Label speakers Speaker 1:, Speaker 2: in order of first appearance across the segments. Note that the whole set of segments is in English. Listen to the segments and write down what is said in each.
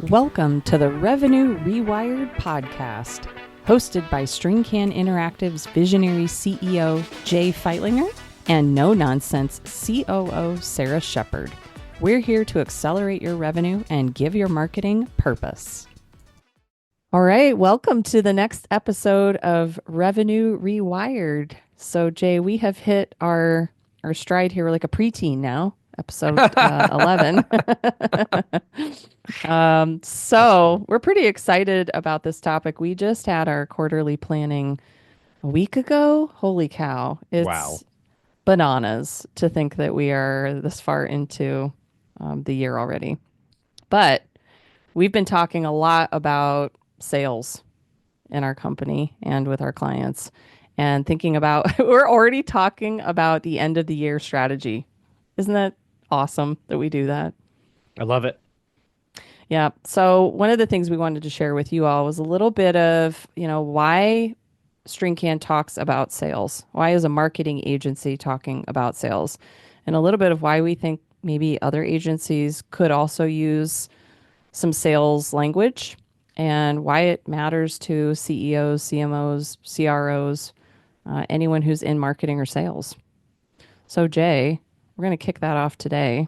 Speaker 1: Welcome to the Revenue Rewired podcast, hosted by StringCan Interactive's visionary CEO, Jay Feitlinger, and no-nonsense COO, Sarah Shepard. We're here to accelerate your revenue and give your marketing purpose. All right, welcome to the next episode of Revenue Rewired. So, Jay, we have hit our stride here. We're like a preteen now, episode 11. So we're pretty excited about this topic. We just had our quarterly planning a week ago. Holy cow. It's
Speaker 2: Wow.
Speaker 1: bananas to think that we are this far into the year already. But we've been talking a lot about sales in our company and with our clients and thinking about, we're already talking about the end of the year strategy. Isn't that awesome that we do that?
Speaker 2: I love it.
Speaker 1: Yeah. So one of the things we wanted to share with you all was a little bit of, why StringCan talks about sales. Why is a marketing agency talking about sales? And a little bit of why we think maybe other agencies could also use some sales language and why it matters to CEOs, CMOs, CROs, anyone who's in marketing or sales. So Jay, we're going to kick that off today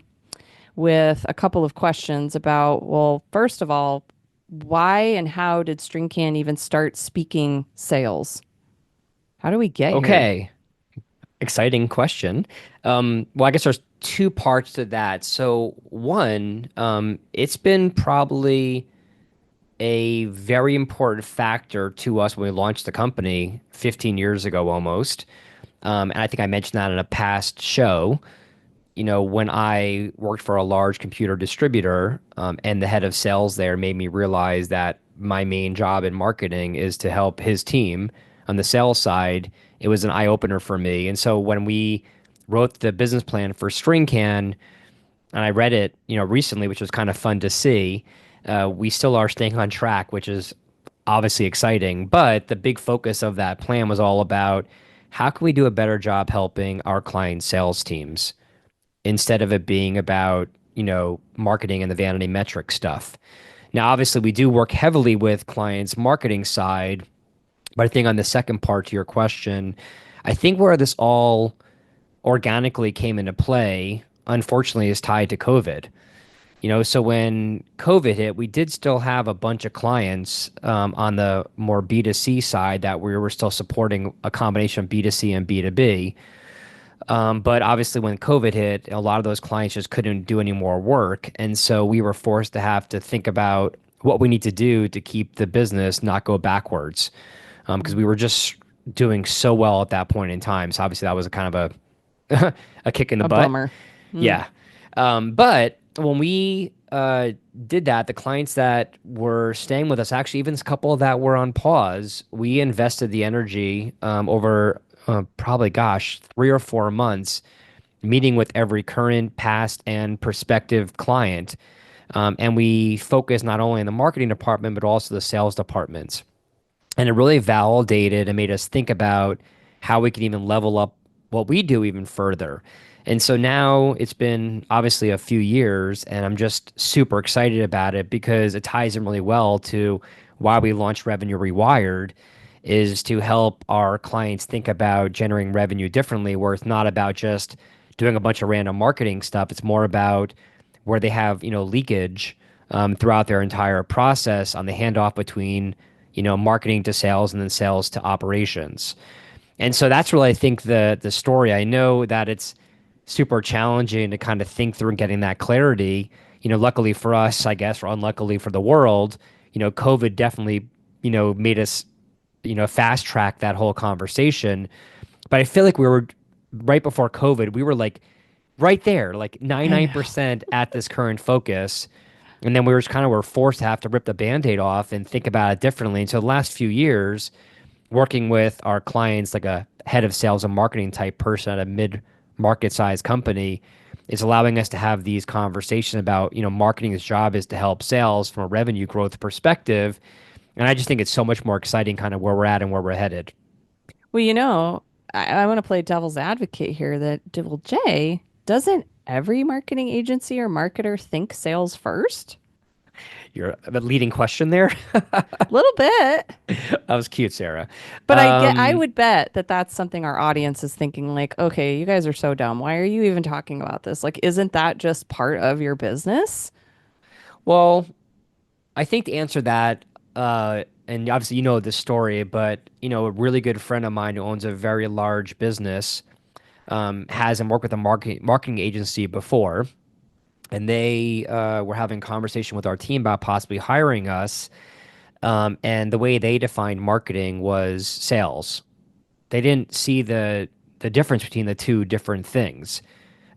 Speaker 1: with a couple of questions about, well, first of all, why and how did StringCan even start speaking sales? How do we get here?
Speaker 2: Okay. Exciting question. Well, I guess there's two parts to that. So one, it's been probably a very important factor to us when we launched the company 15 years ago almost. And I think I mentioned that in a past show. When I worked for a large computer distributor, and the head of sales there made me realize that my main job in marketing is to help his team on the sales side. It was an eye opener for me. And so when we wrote the business plan for StringCan, and I read it, recently, which was kind of fun to see, we still are staying on track, which is obviously exciting. But the big focus of that plan was all about how can we do a better job helping our client sales teams instead of it being about, marketing and the vanity metric stuff. Now, obviously, we do work heavily with clients' marketing side, but I think on the second part to your question, I think where this all organically came into play, unfortunately, is tied to COVID. So when COVID hit, we did still have a bunch of clients on the more B2C side that we were still supporting a combination of B2C and B2B. But obviously, when COVID hit, a lot of those clients just couldn't do any more work. And so we were forced to have to think about what we need to do to keep the business not go backwards. Because we were just doing so well at that point in time. So obviously, that was a kind of a kick in the
Speaker 1: A
Speaker 2: butt.
Speaker 1: bummer. Mm.
Speaker 2: Yeah. But when we did that, the clients that were staying with us, actually, even a couple that were on pause, we invested the energy over probably, gosh, 3 or 4 months, meeting with every current, past, and prospective client. And we focused not only on the marketing department, but also the sales departments. And it really validated and made us think about how we can even level up what we do even further. And so now it's been obviously a few years, and I'm just super excited about it because it ties in really well to why we launched Revenue Rewired, is to help our clients think about generating revenue differently, where it's not about just doing a bunch of random marketing stuff. It's more about where they have, leakage throughout their entire process on the handoff between, marketing to sales and then sales to operations. And so that's really, I think, the story. I know that it's super challenging to kind of think through and getting that clarity. Luckily for us, I guess, or unluckily for the world, COVID definitely, made us, fast track that whole conversation. But I feel like we were right before COVID, we were like right there, like
Speaker 1: I know.
Speaker 2: 99% at this current focus. And then we were forced to have to rip the band-aid off and think about it differently. And so the last few years, working with our clients, like a head of sales and marketing type person at a mid-market size company, is allowing us to have these conversations about, marketing's job is to help sales from a revenue growth perspective. And I just think it's so much more exciting kind of where we're at and where we're headed.
Speaker 1: Well, I want to play devil's advocate here that, well, Jay, doesn't every marketing agency or marketer think sales first?
Speaker 2: You're the leading question there.
Speaker 1: A little bit.
Speaker 2: That was cute, Sarah.
Speaker 1: But I
Speaker 2: Um,
Speaker 1: would bet that that's something our audience is thinking like, okay, you guys are so dumb. Why are you even talking about this? Like, isn't that just part of your business?
Speaker 2: well, I think to answer that, and obviously you know this story, but a really good friend of mine who owns a very large business, has him work with a marketing agency before, and they were having a conversation with our team about possibly hiring us. And the way they defined marketing was sales. They didn't see the difference between the two different things.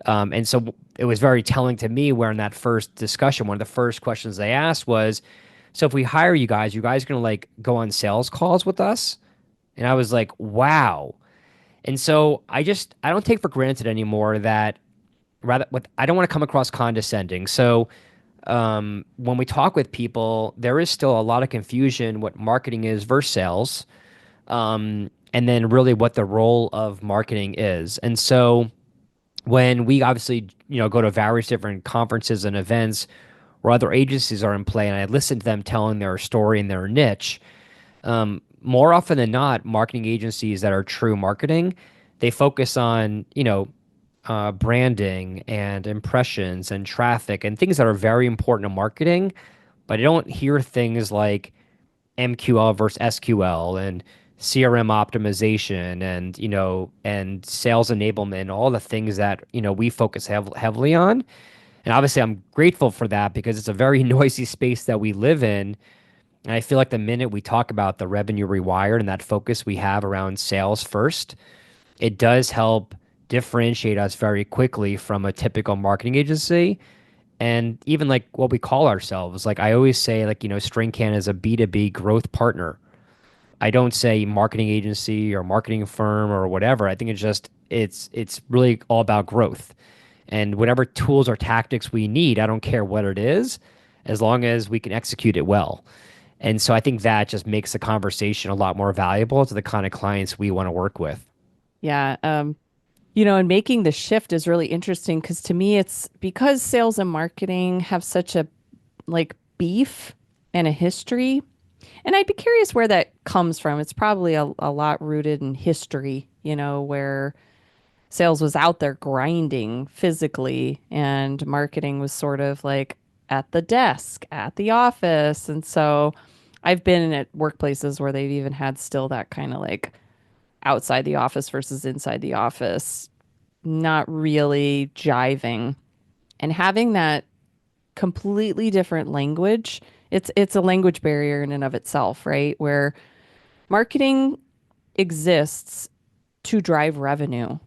Speaker 2: And so it was very telling to me where in that first discussion, one of the first questions they asked was, so if we hire you guys gonna like go on sales calls with us? And I was like, wow. And so I don't take for granted anymore that I don't want to come across condescending. So when we talk with people, there is still a lot of confusion what marketing is versus sales, and then really what the role of marketing is. And so when we obviously, go to various different conferences and events where other agencies are in play, and I listen to them telling their story and their niche, more often than not, marketing agencies that are true marketing, they focus on, branding and impressions and traffic and things that are very important to marketing, but I don't hear things like MQL versus SQL and CRM optimization and and sales enablement, all the things that we focus heavily on. And obviously, I'm grateful for that because it's a very noisy space that we live in. And I feel like the minute we talk about the revenue rewired and that focus we have around sales first, it does help differentiate us very quickly from a typical marketing agency and even like what we call ourselves. Like I always say, like, StringCan is a B2B growth partner. I don't say marketing agency or marketing firm or whatever. I think it's really all about growth. And whatever tools or tactics we need, I don't care what it is, as long as we can execute it well. And so I think that just makes the conversation a lot more valuable to the kind of clients we want to work with.
Speaker 1: Yeah. And making the shift is really interesting because to me, it's because sales and marketing have such a like beef and a history. And I'd be curious where that comes from. It's probably a lot rooted in history, where sales was out there grinding physically and marketing was sort of like at the desk, at the office. And so I've been at workplaces where they've even had still that kind of like outside the office versus inside the office, not really jiving. And having that completely different language, it's a language barrier in and of itself, right? Where marketing exists to drive revenue.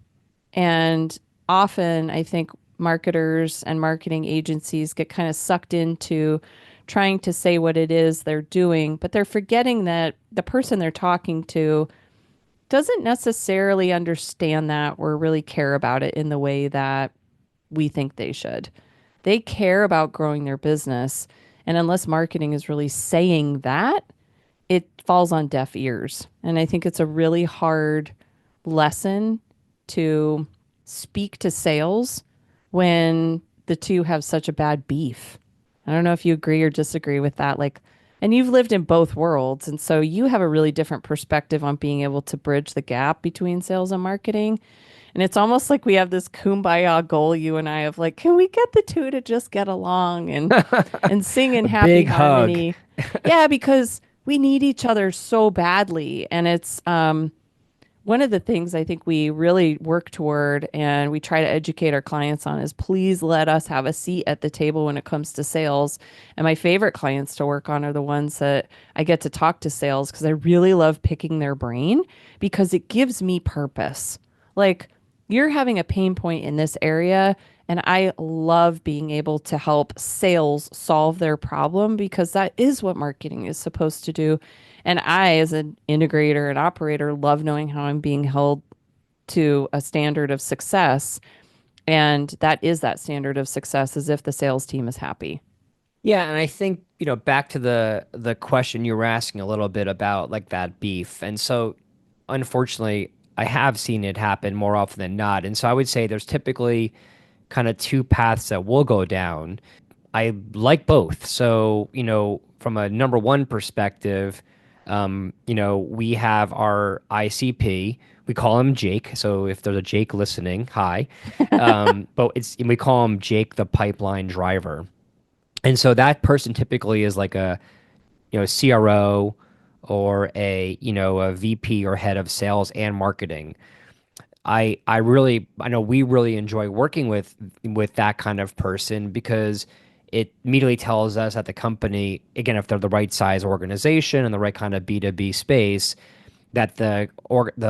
Speaker 1: And often I think marketers and marketing agencies get kind of sucked into trying to say what it is they're doing, but they're forgetting that the person they're talking to doesn't necessarily understand that or really care about it in the way that we think they should. They care about growing their business. And unless marketing is really saying that, it falls on deaf ears. And I think it's a really hard lesson to speak to sales when the two have such a bad beef. I don't know if you agree or disagree with that. Like, and you've lived in both worlds. And so you have a really different perspective on being able to bridge the gap between sales and marketing. And it's almost like we have this kumbaya goal, you and I, of like, can we get the two to just get along and sing in
Speaker 2: A
Speaker 1: happy
Speaker 2: big hug.
Speaker 1: harmony? Yeah, because we need each other so badly. And it's one of the things I think we really work toward and we try to educate our clients on is please let us have a seat at the table when it comes to sales. And my favorite clients to work on are the ones that I get to talk to sales because I really love picking their brain because it gives me purpose. Like you're having a pain point in this area. And I love being able to help sales solve their problem because that is what marketing is supposed to do. And I, as an integrator and operator, love knowing how I'm being held to a standard of success. And that is that standard of success as if the sales team is happy.
Speaker 2: Yeah, and I think, back to the question you were asking a little bit about like that beef. And so unfortunately, I have seen it happen more often than not. And so I would say there's typically kind of two paths that we'll go down. I like both. So, from a number one perspective, we have our ICP. We call him Jake. So if there's a Jake listening, hi. But we call him Jake the pipeline driver. And so that person typically is like a, CRO or a VP or head of sales and marketing. I know we really enjoy working with that kind of person because it immediately tells us that the company, again, if they're the right size organization and the right kind of B2B space, that the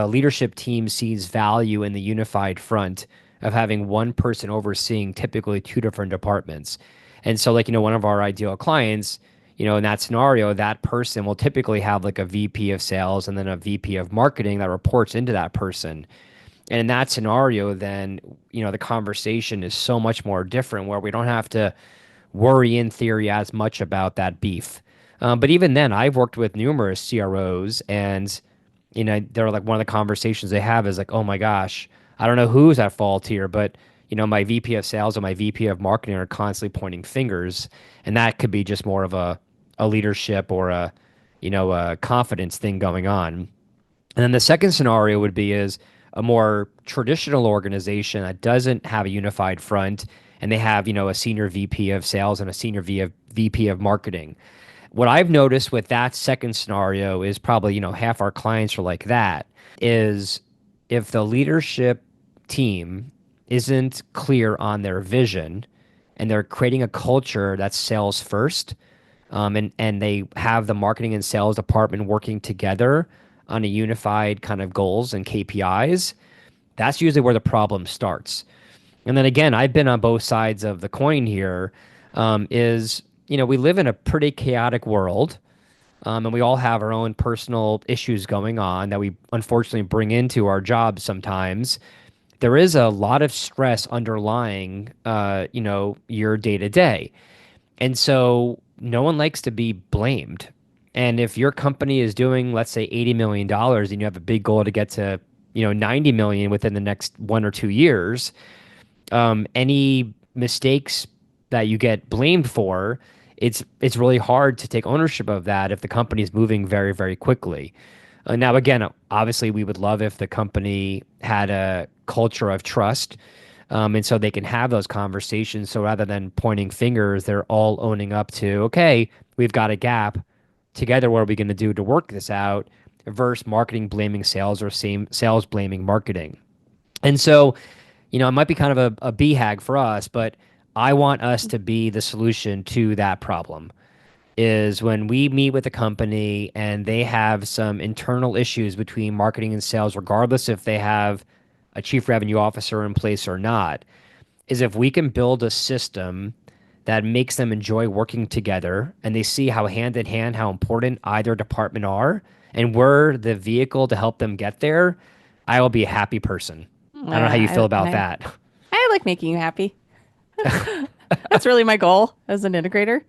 Speaker 2: leadership team sees value in the unified front of having one person overseeing typically two different departments. And so, like, one of our ideal clients, in that scenario, that person will typically have like a VP of sales and then a VP of marketing that reports into that person. And in that scenario, then, the conversation is so much more different where we don't have to worry in theory as much about that beef. But even then, I've worked with numerous CROs and, they're like one of the conversations they have is like, oh my gosh, I don't know who's at fault here, but, my VP of sales and my VP of marketing are constantly pointing fingers. And that could be just more of a leadership or a confidence thing going on. And then the second scenario would be is a more traditional organization that doesn't have a unified front and they have, a senior VP of sales and a senior VP of marketing. What I've noticed with that second scenario is probably, half our clients are like that is if the leadership team isn't clear on their vision and they're creating a culture that's sales first, and they have the marketing and sales department working together on a unified kind of goals and KPIs, that's usually where the problem starts. And then again, I've been on both sides of the coin here. We live in a pretty chaotic world, and we all have our own personal issues going on that we unfortunately bring into our jobs sometimes. There is a lot of stress underlying, your day to day. And so no one likes to be blamed. And if your company is doing, let's say, $80 million and you have a big goal to get to, 90 million within the next 1 or 2 years, any mistakes that you get blamed for, it's really hard to take ownership of that if the company is moving very, very quickly. Now, again, obviously, we would love if the company had a culture of trust, and so they can have those conversations. So rather than pointing fingers, they're all owning up to, okay, we've got a gap. Together, what are we going to do to work this out? Versus marketing blaming sales or same sales blaming marketing. And so, it might be kind of a BHAG for us, but I want us to be the solution to that problem is when we meet with a company and they have some internal issues between marketing and sales, regardless if they have a chief revenue officer in place or not, is if we can build a system that makes them enjoy working together and they see how hand in hand, how important either department are, and we're the vehicle to help them get there, I will be a happy person. I don't know how you feel
Speaker 1: And
Speaker 2: about that.
Speaker 1: I like making you happy. That's really my goal as an integrator.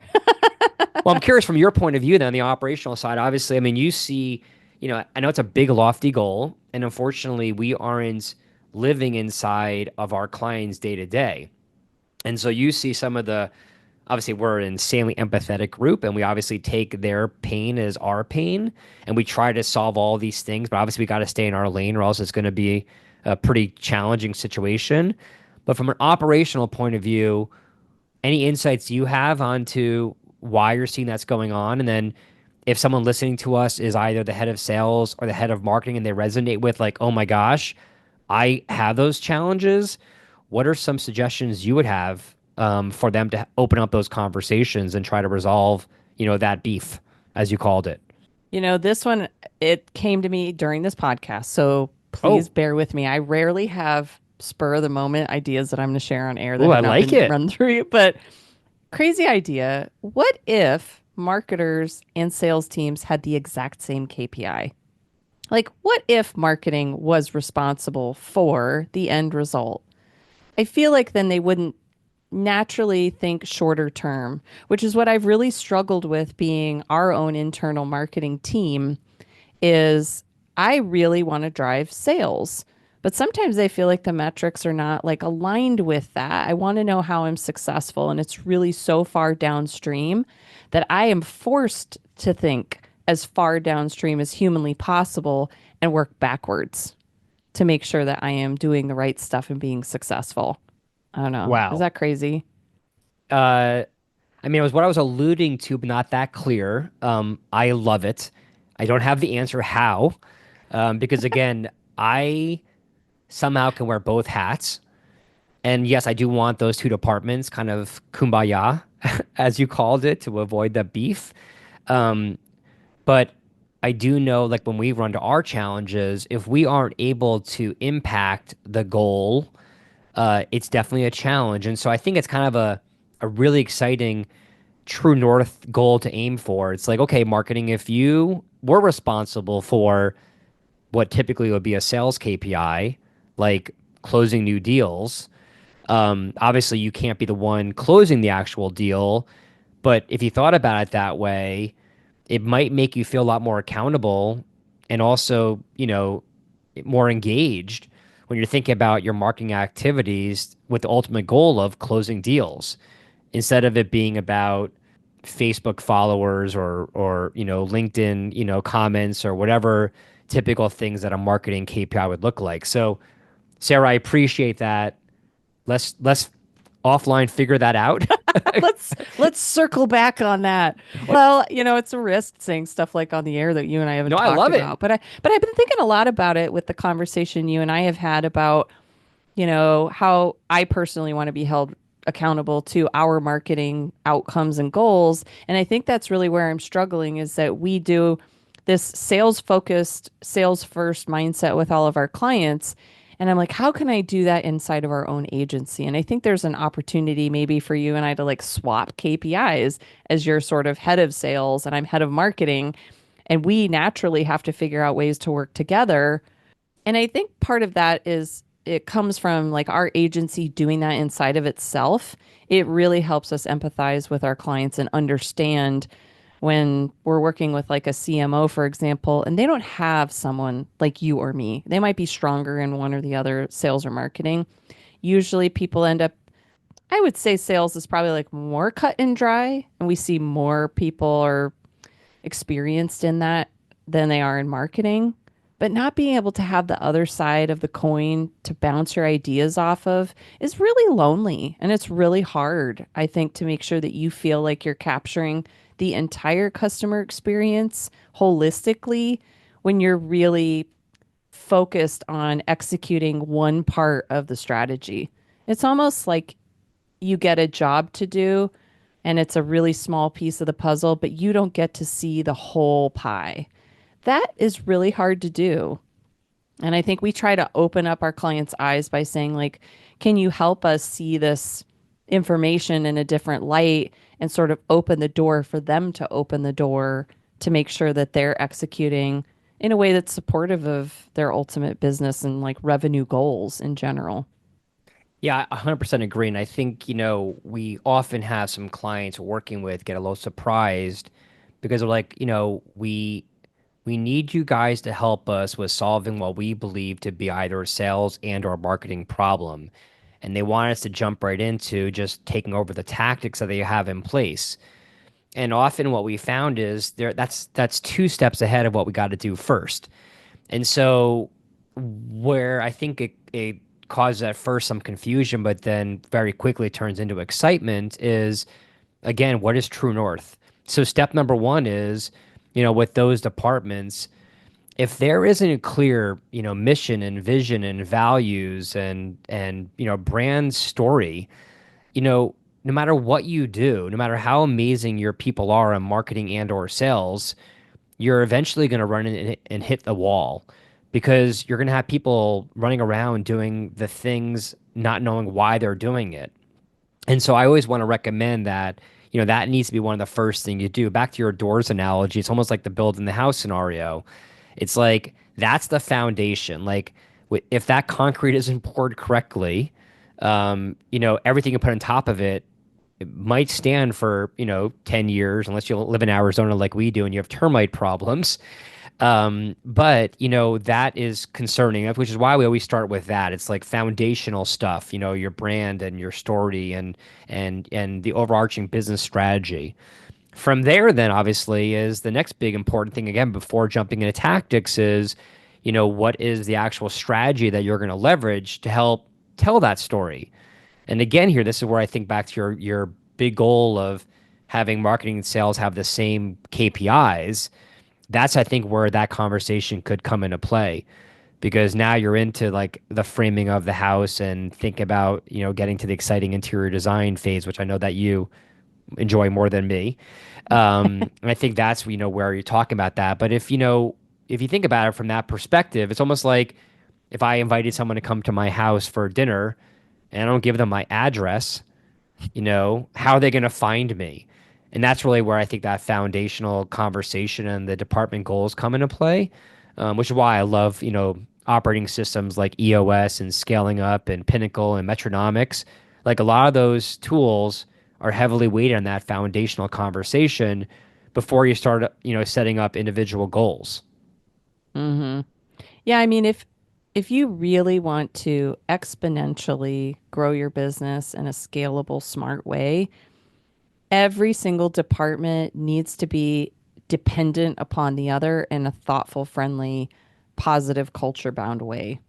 Speaker 2: Well, I'm curious from your point of view then, on the operational side, obviously, I mean, you see, I know it's a big, lofty goal, and unfortunately, we aren't living inside of our clients day to day. And so you see some of the, obviously, we're an insanely empathetic group, and we obviously take their pain as our pain, and we try to solve all these things, but obviously, we got to stay in our lane, or else it's going to be a pretty challenging situation. But from an operational point of view, any insights you have onto why you're seeing that's going on? And then if someone listening to us is either the head of sales or the head of marketing and they resonate with like, oh my gosh, I have those challenges, what are some suggestions you would have for them to open up those conversations and try to resolve, that beef, as you called it?
Speaker 1: This one, it came to me during this podcast, so please
Speaker 2: Oh,
Speaker 1: bear with me. I rarely have spur of the moment ideas that I'm going to share on air that
Speaker 2: oh,
Speaker 1: have
Speaker 2: I
Speaker 1: not
Speaker 2: like
Speaker 1: been
Speaker 2: it.
Speaker 1: run through you, but crazy idea. What if marketers and sales teams had the exact same KPI? Like, what if marketing was responsible for the end result? I feel like then they wouldn't naturally think shorter term, which is what I've really struggled with being our own internal marketing team is I really want to drive sales, But sometimes I feel like the metrics are not like aligned with that. I want to know how I'm successful. And it's really so far downstream that I am forced to think as far downstream as humanly possible and work backwards to make sure that I am doing the right stuff and being successful. I don't know. Is
Speaker 2: Wow.
Speaker 1: that crazy?
Speaker 2: Uh, I mean, it was what I was alluding to, but not that clear. I love it. I don't have the answer how, because again, I somehow can wear both hats. And yes, I do want those two departments kind of kumbaya, as you called it, to avoid the beef. Um, but I do know, like when we run to our challenges, if we aren't able to impact the goal, it's definitely a challenge. And so I think it's kind of a really exciting true north goal to aim for. It's like, okay, marketing, if you were responsible for what typically would be a sales KPI, like closing new deals, obviously you can't be the one closing the actual deal. But if you thought about it that way, it might make you feel a lot more accountable and also, more engaged when you're thinking about your marketing activities with the ultimate goal of closing deals instead of it being about Facebook followers or LinkedIn, comments or whatever typical things that a marketing KPI would look like. So, Sarah, I appreciate that. Let's offline figure that out.
Speaker 1: Let's circle back on that. Well, it's a risk saying stuff like on the air that you and I haven't
Speaker 2: No, I
Speaker 1: talked
Speaker 2: love it.
Speaker 1: about. But I've been thinking a lot about it with the conversation you and I have had about how I personally want to be held accountable to our marketing outcomes and goals. And I think that's really where I'm struggling is that we do this sales focused, sales first mindset with all of our clients. And I'm like, how can I do that inside of our own agency? And I think there's an opportunity maybe for you and I to like swap KPIs as you're sort of head of sales and I'm head of marketing. And we naturally have to figure out ways to work together and I think part of that is it comes from like our agency doing that inside of itself. It really helps us empathize with our clients and understand when we're working with like a CMO, for example, and they don't have someone like you or me. They might be stronger in one or the other, sales or marketing. Usually people end up, I would say sales is probably like more cut and dry, and we see more people are experienced in that than they are in marketing. But not being able to have the other side of the coin to bounce your ideas off of is really lonely. And it's really hard, I think, to make sure that you feel like you're capturing the entire customer experience holistically when you're really focused on executing one part of the strategy. It's almost like you get a job to do and it's a really small piece of the puzzle, but you don't get to see the whole pie. That is really hard to do. And I think we try to open up our clients' eyes by saying, like, can you help us see this information in a different light and sort of open the door for them to open the door to make sure that they're executing in a way that's supportive of their ultimate business and like revenue goals in general.
Speaker 2: Yeah, I 100% agree. And I think, we often have some clients we're working with get a little surprised because they're like, we need you guys to help us with solving what we believe to be either a sales and or marketing problem. And they want us to jump right into just taking over the tactics that they have in place. And often what we found is that's two steps ahead of what we got to do first. And so where I think it causes at first some confusion, but then very quickly turns into excitement is again, what is true north? So step number one is, with those departments, if there isn't a clear, mission and vision and values and brand story, no matter what you do, no matter how amazing your people are in marketing and or sales, you're eventually going to run in and hit the wall because you're going to have people running around doing the things not knowing why they're doing it. And so I always want to recommend that, that needs to be one of the first things you do. Back to your doors analogy, it's almost like the building the house scenario. It's like that's the foundation. Like if that concrete isn't poured correctly, everything you put on top of it might stand for, 10 years, unless you live in Arizona like we do and you have termite problems. But that is concerning, which is why we always start with that. It's like foundational stuff, your brand and your story and the overarching business strategy. From there, then obviously is the next big important thing again before jumping into tactics is, what is the actual strategy that you're going to leverage to help tell that story? And again, here, this is where I think back to your big goal of having marketing and sales have the same KPIs. That's I think where that conversation could come into play because now you're into like the framing of the house and think about, getting to the exciting interior design phase, which I know that you enjoy more than me. And I think that's, where you're talking about that. But if you think about it from that perspective, it's almost like if I invited someone to come to my house for dinner and I don't give them my address, how are they going to find me? And that's really where I think that foundational conversation and the department goals come into play, which is why I love, operating systems like EOS and Scaling Up and Pinnacle and Metronomics. Like a lot of those tools are heavily weighted on that foundational conversation before you start, setting up individual goals.
Speaker 1: Hmm. Yeah, I mean, if you really want to exponentially grow your business in a scalable, smart way, every single department needs to be dependent upon the other in a thoughtful, friendly, positive, culture bound way.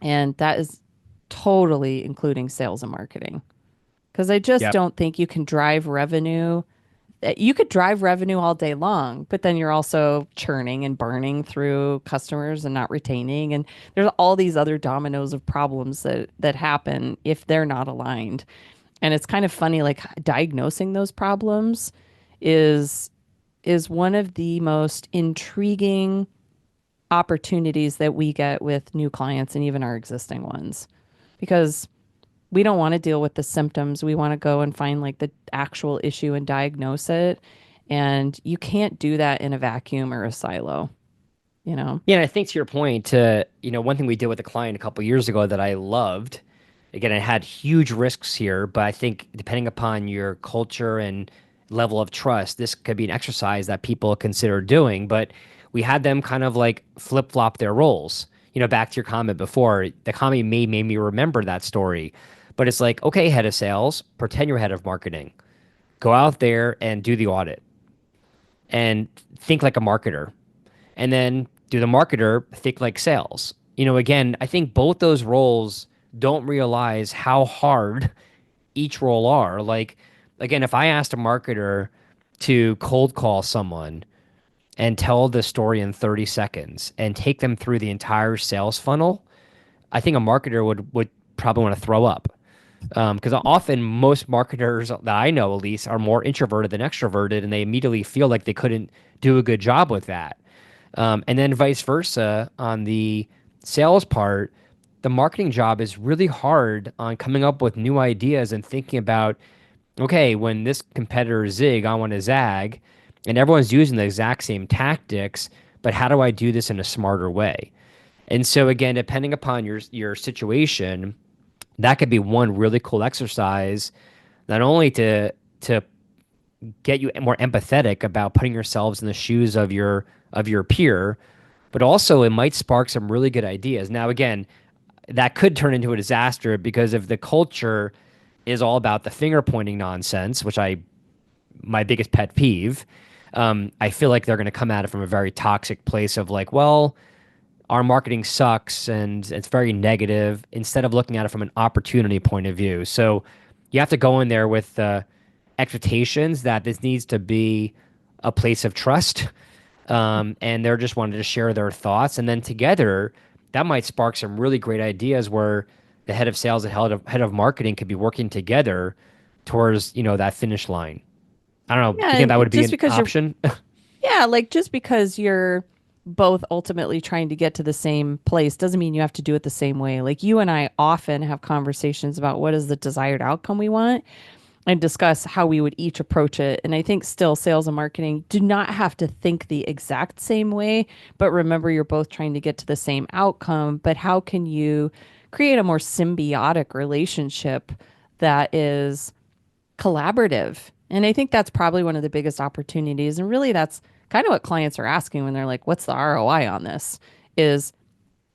Speaker 1: And that is totally including sales and marketing. Because I just
Speaker 2: Yep.
Speaker 1: don't think you can drive revenue. You could drive revenue all day long, but then you're also churning and burning through customers and not retaining. And there's all these other dominoes of problems that happen if they're not aligned. And it's kind of funny, like diagnosing those problems is is one of the most intriguing opportunities that we get with new clients and even our existing ones because we don't want to deal with the symptoms. We want to go and find like the actual issue and diagnose it. And you can't do that in a vacuum or a silo, you know?
Speaker 2: Yeah, and I think to your point, one thing we did with a client a couple years ago that I loved, again, it had huge risks here, but I think depending upon your culture and level of trust, this could be an exercise that people consider doing. But we had them kind of like flip flop their roles. Back to your comment before, the comment made me remember that story. But it's like, okay, head of sales, pretend you're head of marketing. Go out there and do the audit and think like a marketer and then do the marketer think like sales. Again, I think both those roles don't realize how hard each role are. Like, again, if I asked a marketer to cold call someone and tell the story in 30 seconds and take them through the entire sales funnel, I think a marketer would probably want to throw up. Because often most marketers that I know, at least, are more introverted than extroverted, and they immediately feel like they couldn't do a good job with that. And then vice versa on the sales part, the marketing job is really hard on coming up with new ideas and thinking about, okay, when this competitor zig, I want to zag, and everyone's using the exact same tactics, but how do I do this in a smarter way? And so again, depending upon your situation, that could be one really cool exercise, not only to get you more empathetic about putting yourselves in the shoes of your peer, but also it might spark some really good ideas. Now, again, that could turn into a disaster because if the culture is all about the finger pointing nonsense, which my biggest pet peeve, I feel like they're going to come at it from a very toxic place of like, well, our marketing sucks and it's very negative instead of looking at it from an opportunity point of view. So you have to go in there with expectations that this needs to be a place of trust. And they're just wanting to share their thoughts. And then together, that might spark some really great ideas where the head of sales and head of marketing could be working together towards, that finish line. I don't know. Do
Speaker 1: Yeah,
Speaker 2: you think that
Speaker 1: and
Speaker 2: would be
Speaker 1: just
Speaker 2: an
Speaker 1: because you're
Speaker 2: option?
Speaker 1: yeah, like just because you're both ultimately trying to get to the same place doesn't mean you have to do it the same way. Like you and I often have conversations about what is the desired outcome we want and discuss how we would each approach it. And I think still sales and marketing do not have to think the exact same way, but remember you're both trying to get to the same outcome. But how can you create a more symbiotic relationship that is collaborative. And I think that's probably one of the biggest opportunities. And really, that's kind of what clients are asking when they're like, what's the ROI on this? Is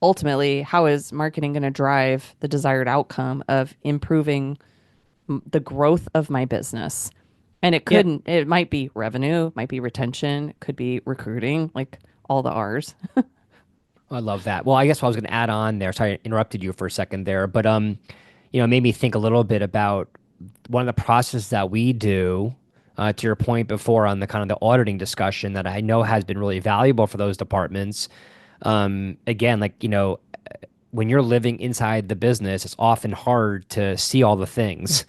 Speaker 1: ultimately, how is marketing going to drive the desired outcome of improving the growth of my business? And
Speaker 2: Yeah,
Speaker 1: it might be revenue, it might be retention, it could be recruiting, like all the R's.
Speaker 2: I love that. Well, I guess what I was going to add on there. Sorry, I interrupted you for a second there, but it made me think a little bit about one of the processes that we do. To your point before on the kind of the auditing discussion that I know has been really valuable for those departments. Again, like when you're living inside the business, it's often hard to see all the things.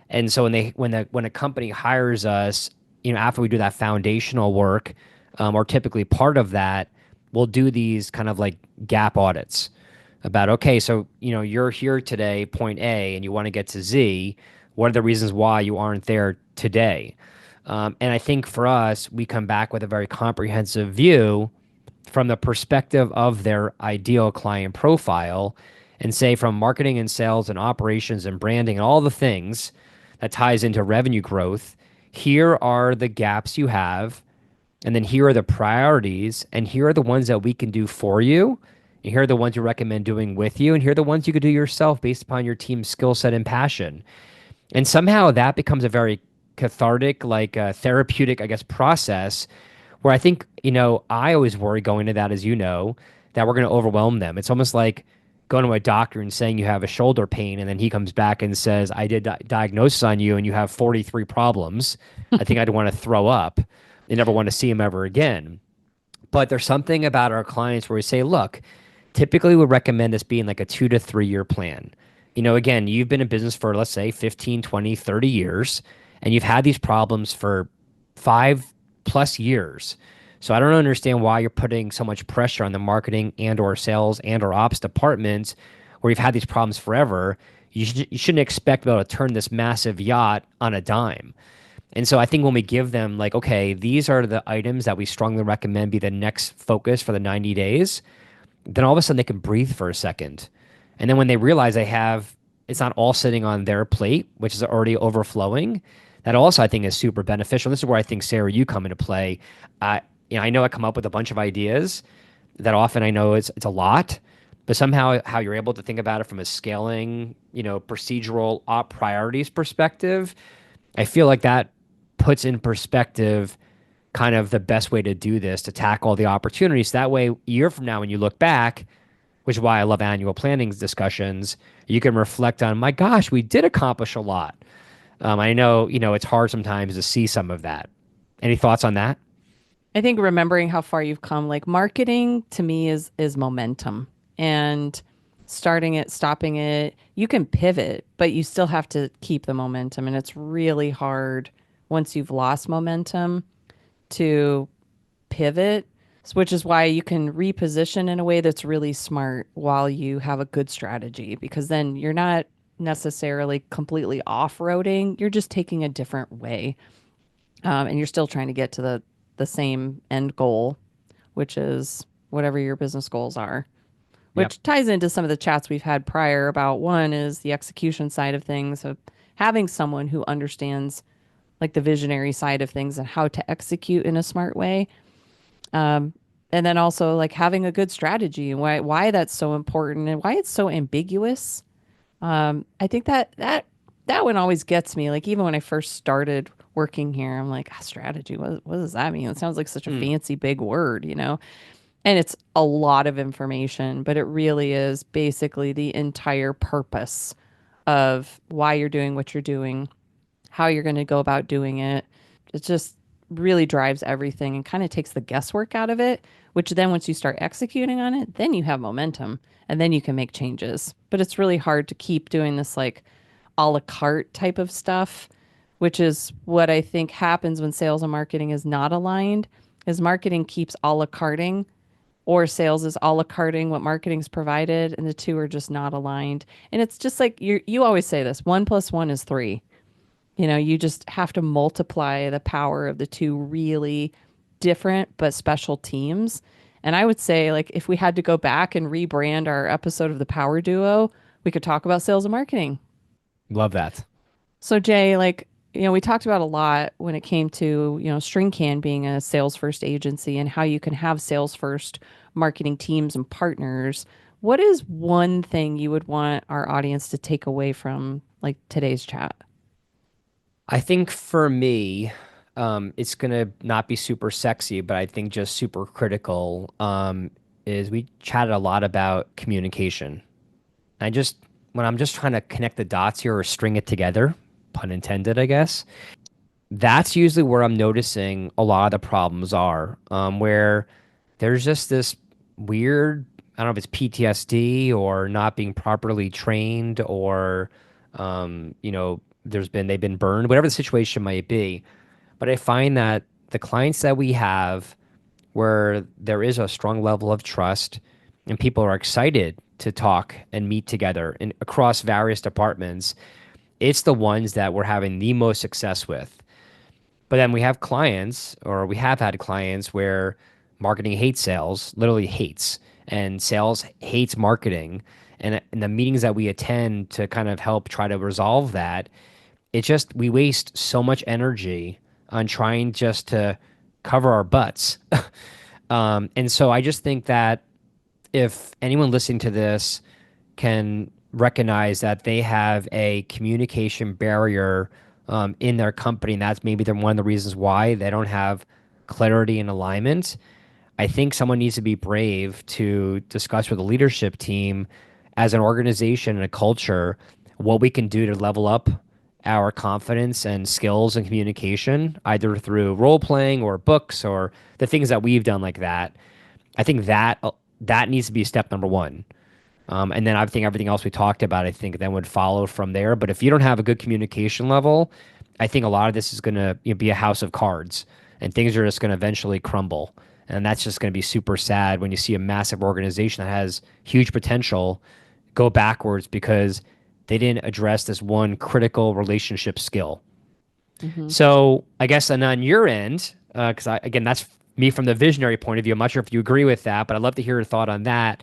Speaker 2: And so when a company hires us, after we do that foundational work, or typically part of that, we'll do these kind of like gap audits about, okay, so you're here today, point A, and you want to get to Z. What are the reasons why you aren't there today? And I think for us, we come back with a very comprehensive view from the perspective of their ideal client profile and say from marketing and sales and operations and branding and all the things that ties into revenue growth, here are the gaps you have, and then here are the priorities, and here are the ones that we can do for you, and here are the ones you recommend doing with you, and here are the ones you could do yourself based upon your team's skill set and passion. And somehow that becomes a very cathartic, like therapeutic, I guess, process where I think, I always worry going to that, as you know, that we're going to overwhelm them. It's almost like going to a doctor and saying you have a shoulder pain, and then he comes back and says, I did diagnosis on you and you have 43 problems. I think I'd want to throw up and never want to see him ever again. But there's something about our clients where we say, look, typically we recommend this being like a 2 to 3 year plan. Again, you've been in business for, let's say, 15, 20, 30 years, and you've had these problems for 5 plus years. So I don't understand why you're putting so much pressure on the marketing and or sales and or ops departments where you've had these problems forever. You shouldn't expect to be able to turn this massive yacht on a dime. And so I think when we give them like, okay, these are the items that we strongly recommend be the next focus for the 90 days, then all of a sudden they can breathe for a second. And then when they realize it's not all sitting on their plate, which is already overflowing, that also I think is super beneficial. This is where I think, Sarah, you come into play. Uh, I know I come up with a bunch of ideas that often I know it's a lot, but somehow how you're able to think about it from a scaling, procedural op priorities perspective, I feel like that puts in perspective kind of the best way to do this to tackle the opportunities. That way, a year from now, when you look back, which is why I love annual planning discussions, you can reflect on, my gosh, we did accomplish a lot. I know, it's hard sometimes to see some of that. Any thoughts on that?
Speaker 1: I think remembering how far you've come, like marketing to me is momentum. And starting it, stopping it, you can pivot, but you still have to keep the momentum. And it's really hard once you've lost momentum to pivot, which is why you can reposition in a way that's really smart while you have a good strategy, because then you're not necessarily completely off-roading, you're just taking a different way. And you're still trying to get to the same end goal, which is whatever your business goals are,
Speaker 2: Yep.
Speaker 1: which ties into some of the chats we've had prior about one is the execution side of things of having someone who understands like the visionary side of things and how to execute in a smart way. And then also like having a good strategy and why that's so important and why it's so ambiguous. I think that one always gets me. Like even when I first started working here, I'm like, strategy. What does that mean? It sounds like such a
Speaker 2: Mm,
Speaker 1: fancy big word, you know? And it's a lot of information, but it really is basically the entire purpose of why you're doing what you're doing, how you're going to go about doing it. It just really drives everything and kind of takes the guesswork out of it, which then once you start executing on it, then you have momentum and then you can make changes. But it's really hard to keep doing this like a la carte type of stuff, which is what I think happens when sales and marketing is not aligned, is marketing keeps a la carting or sales is a la carting what marketing's provided and the two are just not aligned. And it's just like you always say this, 1 + 1 is 3. You know, you just have to multiply the power of the two really different but special teams. And I would say, like, if we had to go back and rebrand our episode of the Power Duo, we could talk about sales and marketing.
Speaker 2: love that.
Speaker 1: So, Jay, like, we talked about a lot when it came to, StringCan being a sales first agency and how you can have sales first marketing teams and partners. What is one thing you would want our audience to take away from like today's chat?
Speaker 2: I think for me, it's gonna not be super sexy, but I think just super critical. Is we chatted a lot about communication. I just when I'm just trying to connect the dots here or string it together, pun intended, I guess. That's usually where I'm noticing a lot of the problems are, where there's just this weird, I don't know if it's PTSD or not being properly trained or, they've been burned, whatever the situation might be. But I find that the clients that we have where there is a strong level of trust and people are excited to talk and meet together and across various departments, it's the ones that we're having the most success with. But then we have clients, or we have had clients where marketing hates sales, literally hates, and sales hates marketing. And in the meetings that we attend to kind of help try to resolve that, it just, we waste so much energy on trying just to cover our butts. And so I just think that if anyone listening to this can recognize that they have a communication barrier in their company, and that's maybe one of the reasons why they don't have clarity and alignment. I think someone needs to be brave to discuss with the leadership team as an organization and a culture what we can do to level up our confidence and skills and communication, either through role playing or books or the things that we've done like that. I think that needs to be step number one. And then I think everything else we talked about, I think then would follow from there. But if you don't have a good communication level, I think a lot of this is going to be a house of cards and things are just going to eventually crumble. And that's just going to be super sad when you see a massive organization that has huge potential go backwards because they didn't address this one critical relationship skill.
Speaker 1: Hmm.
Speaker 2: So I guess and on your end, because again, that's me from the visionary point of view. I'm not sure if you agree with that, but I'd love to hear your thought on that.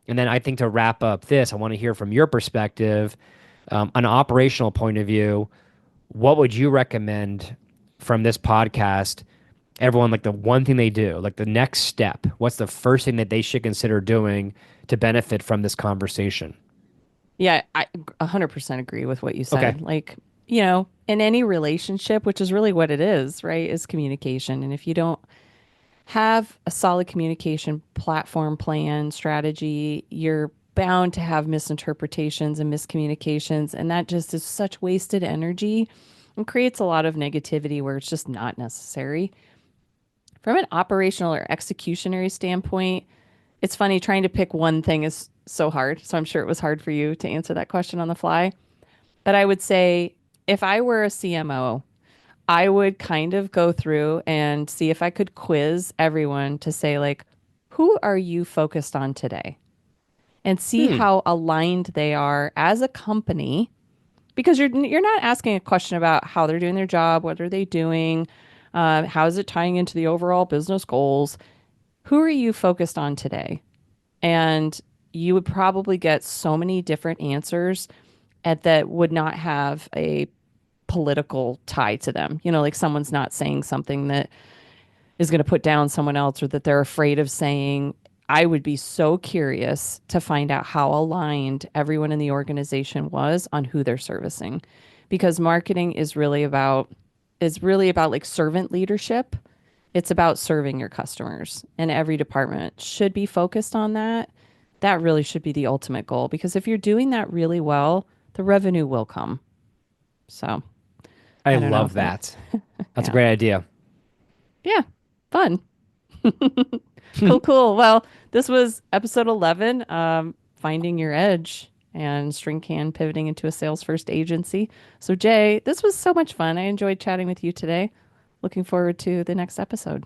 Speaker 2: And then I think to wrap up this, I want to hear from your perspective, an operational point of view. What would you recommend from this podcast? Everyone, like the one thing they do, like the next step. What's the first thing that they should consider doing to benefit from this conversation?
Speaker 1: Yeah, I 100% agree with what you
Speaker 2: Okay.
Speaker 1: said. Like, in any relationship, which is really what it is, right, is communication. And if you don't have a solid communication platform, plan, strategy, you're bound to have misinterpretations and miscommunications. And that just is such wasted energy and creates a lot of negativity where it's just not necessary. From an operational or executionary standpoint, it's funny trying to pick one thing is so hard. So I'm sure it was hard for you to answer that question on the fly. But I would say if I were a CMO, I would kind of go through and see if I could quiz everyone to say, like, who are you focused on today? And see
Speaker 2: Hmm.
Speaker 1: how aligned they are as a company. Because you're not asking a question about how they're doing their job, what are they doing, how is it tying into the overall business goals. Who are you focused on today? And you would probably get so many different answers that would not have a political tie to them. Like someone's not saying something that is going to put down someone else or that they're afraid of saying. I would be so curious to find out how aligned everyone in the organization was on who they're servicing because marketing is really about like servant leadership. It's about serving your customers and every department should be focused on that. That really should be the ultimate goal because if you're doing that really well, the revenue will come. So,
Speaker 2: I
Speaker 1: I don't know
Speaker 2: love
Speaker 1: if that,
Speaker 2: that. That's a
Speaker 1: yeah.
Speaker 2: great idea.
Speaker 1: Yeah, fun. Cool, cool. Well, this was episode 11, Finding Your Edge and StringCan pivoting into a sales first agency. So, Jay, this was so much fun. I enjoyed chatting with you today. Looking forward to the next episode.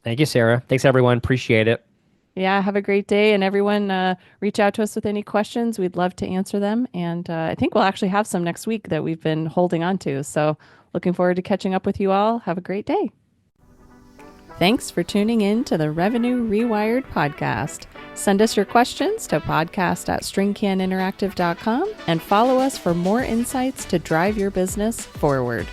Speaker 2: Thank you, Sarah. Thanks, everyone. Appreciate it.
Speaker 1: Yeah, have a great day. And everyone, reach out to us with any questions. We'd love to answer them. And I think we'll actually have some next week that we've been holding on to. So, looking forward to catching up with you all. Have a great day. Thanks for tuning in to the Revenue Rewired podcast. Send us your questions to podcast@stringcaninteractive.com and follow us for more insights to drive your business forward.